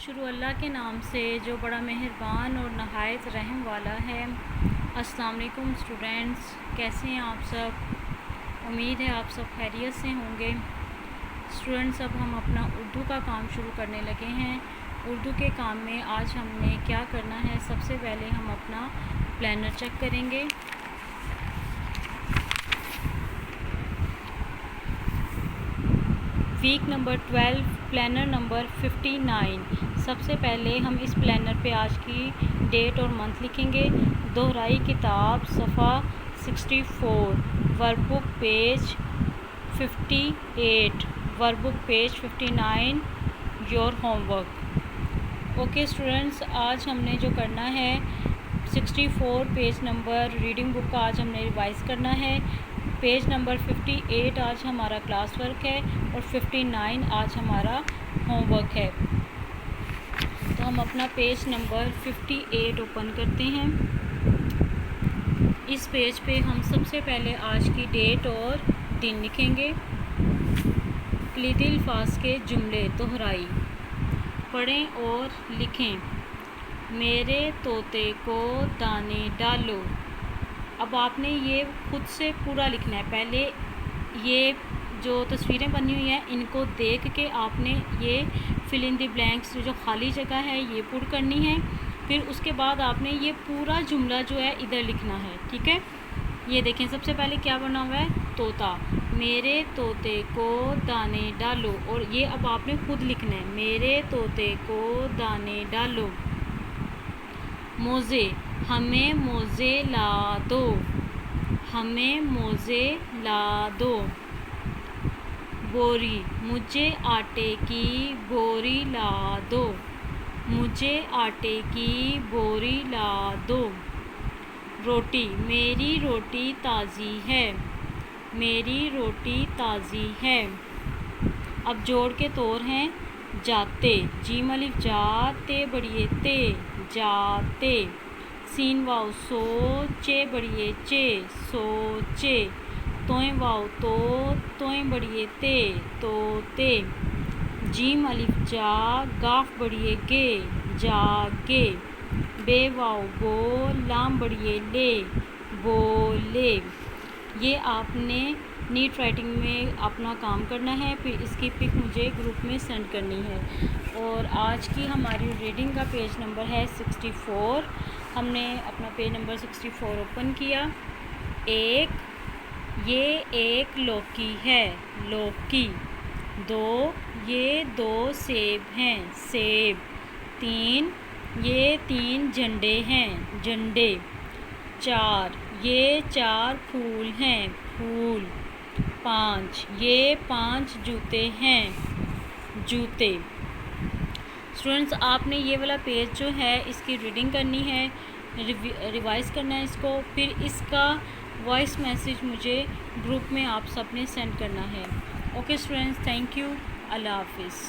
शुरू अल्लाह के नाम से जो बड़ा मेहरबान और नहायत रहम वाला है। अस्सलाम वालेकुम स्टूडेंट्स, कैसे हैं आप सब। उम्मीद है आप सब खैरियत से होंगे। स्टूडेंट्स, अब हम अपना उर्दू का काम शुरू करने लगे हैं। उर्दू के काम में आज हमने क्या करना है, सबसे पहले हम अपना प्लानर चेक करेंगे। Week number 12 planner number 59। सबसे पहले हम इस प्लानर पे आज की डेट और मंथ लिखेंगे। दोहराई किताब सफ़ा 64, workbook page 58, workbook page 59, your homework. Okay students, आज हमने जो करना है 64 पेज नंबर रीडिंग बुक का आज हमने रिवाइज़ करना है। पेज नंबर 58 आज हमारा क्लास वर्क है और 59 आज हमारा होमवर्क है। तो हम अपना पेज नंबर 58 ओपन करते हैं। इस पेज पे हम सबसे पहले आज की डेट और दिन लिखेंगे। क्लिदिल फास के जुमले दोहराई पढ़ें और लिखें। मेरे तोते को दाने डालो। अब आपने ये खुद से पूरा लिखना है। पहले ये जो तस्वीरें बनी हुई हैं इनको देख के आपने ये फिल इन द ब्लैंक्स जो खाली जगह है ये पुर करनी है। फिर उसके बाद आपने ये पूरा जुमला जो है इधर लिखना है, ठीक है। ये देखें, सबसे पहले क्या बना हुआ है, तोता। मेरे तोते को दाने डालो, और ये अब आपने खुद लिखना है। मेरे तोते को दाने डालो। मोज़े, हमें मोज़े ला दो। हमें मोज़े ला दो। बोरी, मुझे आटे की बोरी ला दो। मुझे आटे की बोरी ला दो। रोटी, मेरी रोटी ताज़ी है। मेरी रोटी ताज़ी है। अब जोड़ के तौर हैं जाते, जीम अलिफ जाते बड़िए ते, जाते। सीन वाव सो चे बड़िए चे, सोचे। तोय वाव तो, तोय बड़िए ते, तोते। जीम अलिफ जा गाफ बड़िए गे, जागे। बे वाव बो लाम बड़िए ले, बोले। ये आपने नीट राइटिंग में अपना काम करना है। फिर इसकी पिक मुझे ग्रुप में सेंड करनी है। और आज की हमारी रीडिंग का पेज नंबर है 64। हमने अपना पेज नंबर 64 ओपन किया। ये एक लौकी है, लौकी। 2, ये 2 सेब हैं, सेब। 3, ये 3 झंडे हैं, झंडे। 4, ये 4 फूल हैं, फूल। 5, ये 5 जूते हैं, जूते। स्टूडेंट्स, आपने ये वाला पेज जो है इसकी रीडिंग करनी है, रिवाइज़ करना है इसको। फिर इसका वॉइस मैसेज मुझे ग्रुप में आप सब ने सेंड करना है। ओके स्टूडेंट्स, थैंक यू, अल्लाह हाफिज़।